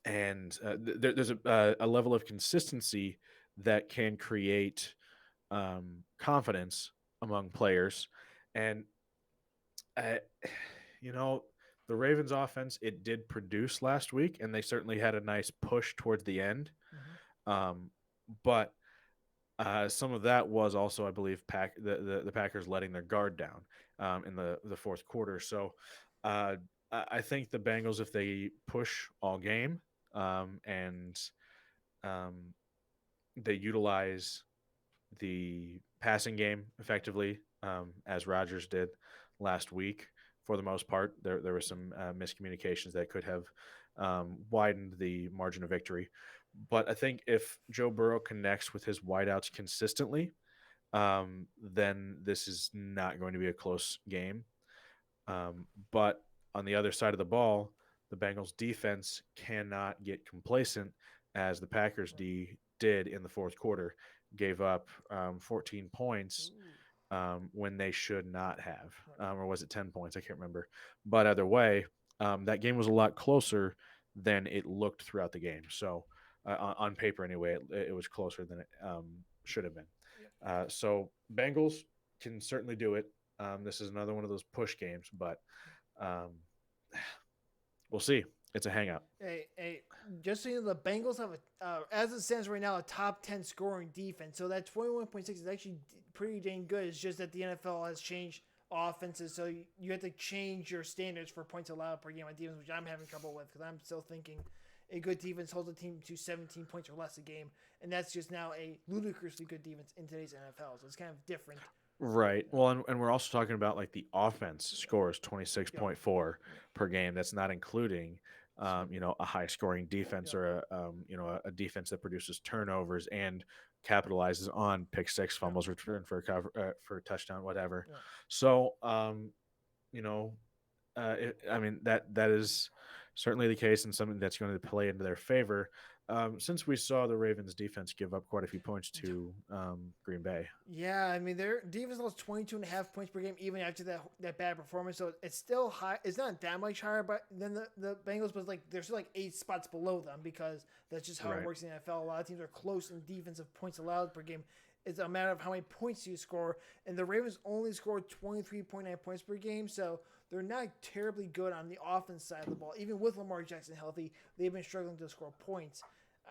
and there's a level of consistency that can create confidence among players. And uh, you know, the Ravens offense, it did produce last week, and they certainly had a nice push towards the end. mhm. Um, but some of that was also, I believe, the Packers letting their guard down in the fourth quarter. So I think the Bengals, if they push all game and um, they utilize the passing game effectively, as Rodgers did last week. For the most part, there were some miscommunications that could have widened the margin of victory. But I think if Joe Burrow connects with his wideouts consistently, then this is not going to be a close game. But on the other side of the ball, the Bengals defense cannot get complacent, as the Packers Right. D did in the fourth quarter, gave up 14 points Ooh. when they should not have, Right. or was it 10 points? I can't remember. But either way, that game was a lot closer than it looked throughout the game. So on paper, anyway, it was closer than it should have been. Yeah. So Bengals can certainly do it. This is another one of those push games, but um, we'll see. It's a hangout. Hey, just so you know, the Bengals have as it stands right now, a top 10 scoring defense. So that 21.6 is actually pretty dang good. It's just that the NFL has changed offenses, so you have to change your standards for points allowed per game on defense, which I'm having trouble with because I'm still thinking a good defense holds a team to 17 points or less a game, and that's just now a ludicrously good defense in today's NFL. So it's kind of different. Right. Well, and we're also talking about, like, the offense scores Yep. 26.4 Yep. per game. That's not including, So, a high scoring defense, yep. or a defense that produces turnovers and capitalizes on pick six, Yep. fumbles, return for a cover, for a touchdown, whatever. Yep. So, you know, I mean, that is certainly the case and something that's going to play into their favor. Since we saw the Ravens defense give up quite a few points to Green Bay. Yeah, I mean their defense lost 22 and a half points per game even after that bad performance. So it's still high. It's not that much higher, but than the Bengals, but like they're still like 8 spots below them because that's just how it Right. works in the NFL. A lot of teams are close in defensive points allowed per game. It's a matter of how many points you score, and the Ravens only scored 23.9 points per game, so they're not terribly good on the offense side of the ball. Even with Lamar Jackson healthy, they've been struggling to score points.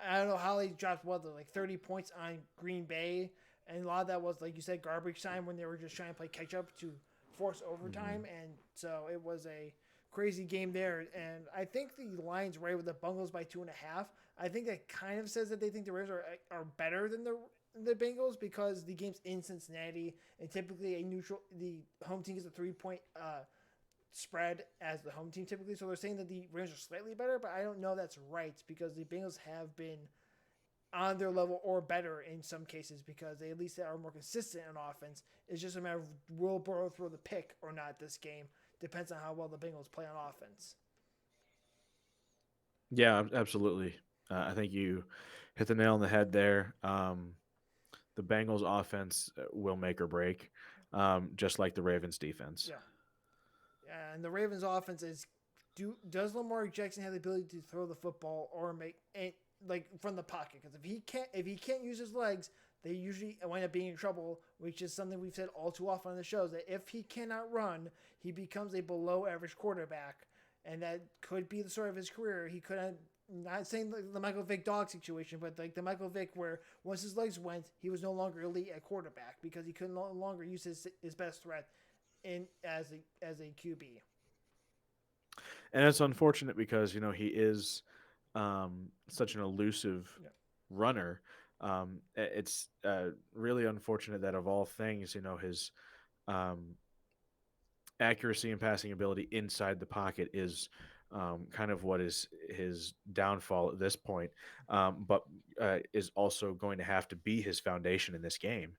I don't know how they dropped like 30 points on Green Bay, and a lot of that was like you said garbage time when they were just trying to play catch up to force overtime, and so it was a crazy game there. And I think the Lions right with the Bengals by 2.5. I think that kind of says that they think the Ravens are better than the Bengals because the game's in Cincinnati and typically the home team gets a 3 point spread as the home team typically. So they're saying that the Rams are slightly better, but I don't know if that's right because the Bengals have been on their level or better in some cases because they at least are more consistent in offense. It's just a matter of will Burrow throw the pick or not this game. Depends on how well the Bengals play on offense. Yeah, absolutely. I think you hit the nail on the head there. The Bengals offense will make or break, just like the Ravens defense. Yeah. And the Ravens offense is does Lamar Jackson have the ability to throw the football or make like from the pocket? Because if he can't use his legs, they usually wind up being in trouble, which is something we've said all too often on the shows that if he cannot run, he becomes a below average quarterback, and that could be the story of his career. He could have. Not saying the Michael Vick dog situation, but like the Michael Vick where once his legs went, he was no longer elite at quarterback because he could no longer use his best threat in as a QB. And it's unfortunate because he is such an elusive Yeah. runner. It's really unfortunate that of all things, his um, accuracy and passing ability inside the pocket is kind of what is his downfall at this point, but is also going to have to be his foundation in this game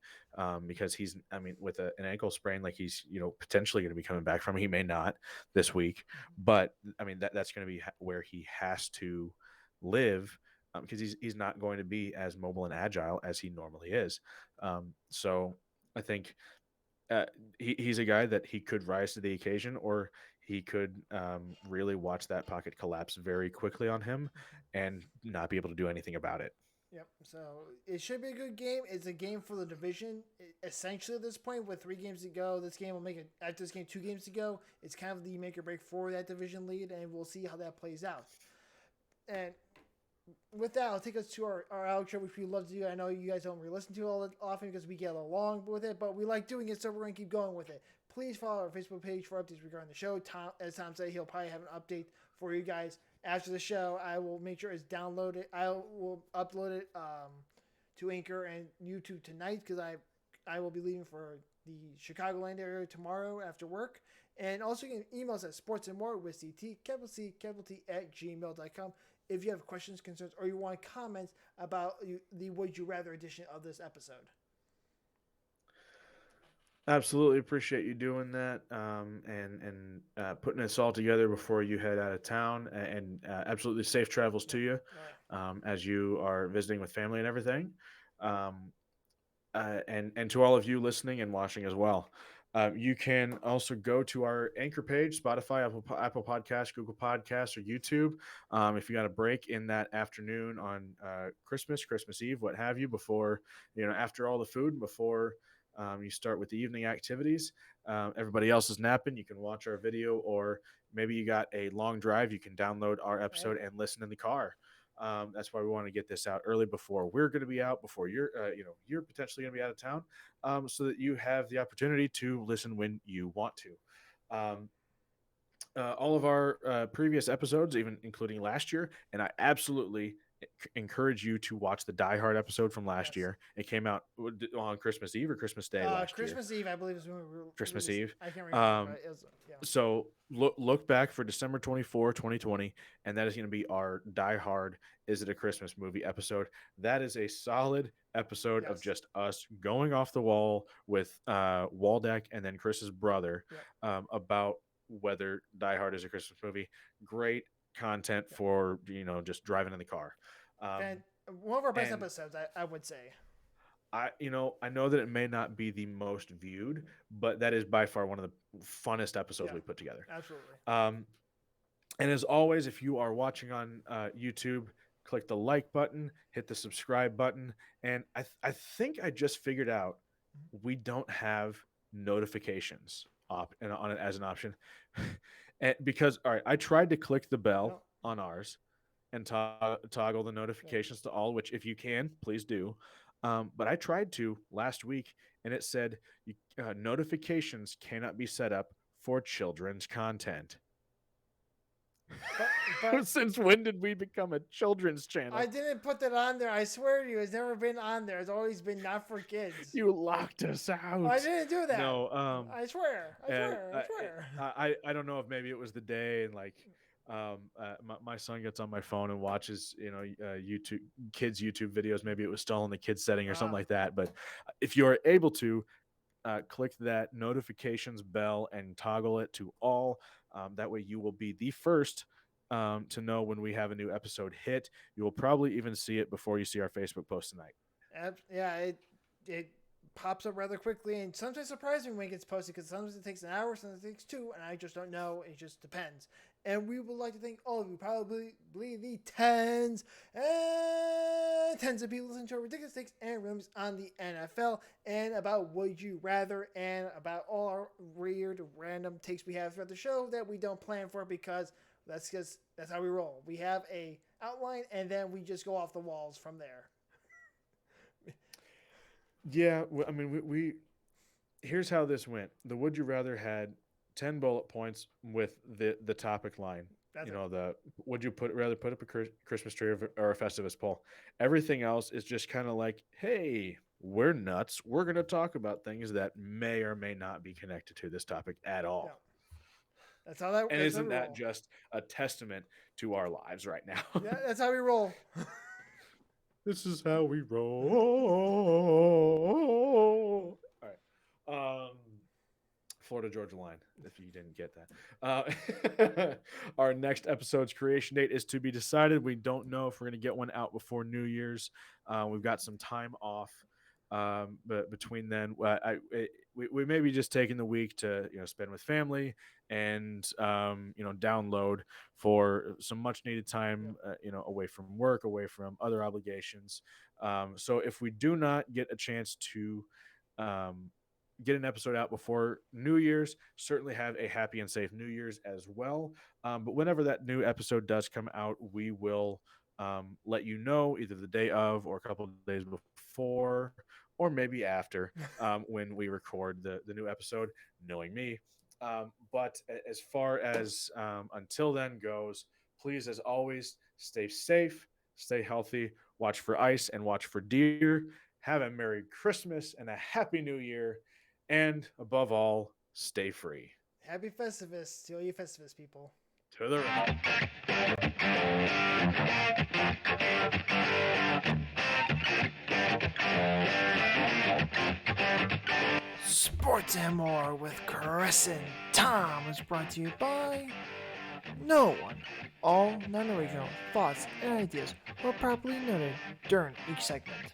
because I mean, with an ankle sprain, like he's, potentially going to be coming back from. He may not this week, but I mean, that's going to be where he has to live because he's not going to be as mobile and agile as he normally is. So I think uh, he's a guy that he could rise to the occasion, or he could really watch that pocket collapse very quickly on him and not be able to do anything about it. Yep. So it should be a good game. It's a game for the division. Essentially, at this point, with 3 games to go, this game will make it. After this game, 2 games to go. It's kind of the make or break for that division lead, and we'll see how that plays out. And with that, I'll take us to our outro, which we love to do. I know you guys don't really listen to it all that often because we get a little long with it, but we like doing it, so we're going to keep going with it. Please follow our Facebook page for updates regarding the show. As Thom said, he'll probably have an update for you guys after the show. I will make sure it's downloaded. I will upload it to Anchor and YouTube tonight because I will be leaving for the Chicagoland area tomorrow after work. And also, you can email us at sportsandmore with CT, capital C, capital T, at gmail.com if you have questions, concerns, or you want comments about the Would You Rather edition of this episode. Absolutely appreciate you doing that and putting this all together before you head out of town. And absolutely safe travels Yeah. to you All right. as you are visiting with family and everything. Um, and to all of you listening and watching as well. You can also go to our Anchor page, Spotify, Apple Podcasts, Google Podcasts, or YouTube. If you got a break in that afternoon on Christmas Eve, what have you, before, after all the food, before you start with the evening activities, everybody else is napping. You can watch our video, or maybe you got a long drive. You can download our episode Hey. and listen in the car. That's why we want to get this out early before we're going to be out, before you're potentially going to be out of town, so that you have the opportunity to listen when you want to. Um, all of our previous episodes, even including last year, and I absolutely encourage you to watch the Die Hard episode from last Yes. year. It came out on Christmas Eve or Christmas Day last year. Christmas Eve, I believe, is when we Christmas released it. Eve. I can't remember, Um, but it was, yeah. so look back for December 24, 2020, and that is going to be our Die Hard Is It a Christmas Movie episode. That is a solid episode of Yes. just us going off the wall with Waldeck and then Chris's brother Yep. about whether Die Hard is a Christmas movie. Great content for just driving in the car. And one of our best And episodes, I would say. I know that it may not be the most viewed, but that is by far one of the funnest episodes Yeah, we put together. absolutely. And as always, if you are watching on YouTube, click the like button, hit the subscribe button, and I think I just figured out we don't have notifications on it as an option, and because all right, I tried to click the bell No, on ours and toggle the yeah. notifications to all, which if you can, please do. But I tried to last week, and it said notifications cannot be set up for children's content. But Since when did we become a children's I channel? didn't put that on there. I swear to you, it's never been on there. It's always been not for kids. You locked us I out. didn't do that. No, I swear. I and swear. I swear. I don't know if maybe it was the day and like my son gets on my phone and watches YouTube kids YouTube videos. Maybe it was still in the kids setting or something Ah, like that. But if you're able to click that notifications bell and toggle it to all, that way you will be the first to know when we have a new episode hit. You will probably even see it before you see our Facebook post tonight. yeah, it pops up rather quickly, and sometimes surprising when it gets posted because sometimes it takes an hour, sometimes it takes two, and I just don't know. It just depends. And we would like to thank all of you, probably the tens and tens of people listening to our ridiculous takes and rooms on the NFL and about Would You Rather and about all our weird random takes we have throughout the show that we don't plan for because that's how we roll. We have a outline and then we just go off the walls from there. Yeah, I mean, we here's how this went. The Would You Rather had 10 bullet points with the topic line. That's You it. know, the would you rather put up a Christmas tree or a Festivus pole? Everything else is just kind of like, hey, we're nuts. We're going to talk about things that may or may not be connected to this topic at Yeah. all. That's how that. And That's how isn't we that roll. just a testament to our lives right now? Yeah, that's how we roll. This is how we roll. All right. Florida Georgia line, if you didn't get that. Our next episode's creation date is to be decided. We don't know if we're going to get one out before New Year's. We've got some time off. But between then, we may be just taking the week to spend with family and download for some much needed time away from work, away from other obligations. So if we do not get a chance to get an episode out before New Year's, certainly have a happy and safe New Year's as well. But whenever that new episode does come out, we will let you know either the day of or a couple of days before or maybe after when we record the new episode, knowing me. But as far as until then goes, please, as always, stay safe, stay healthy, watch for ice and watch for deer. Have a Merry Christmas and a Happy New Year. And above all, stay free. Happy Festivus to all you Festivus people. To the Sports and More with Chris and Thom is brought to you by no one. All non-original thoughts and ideas were properly noted during each segment.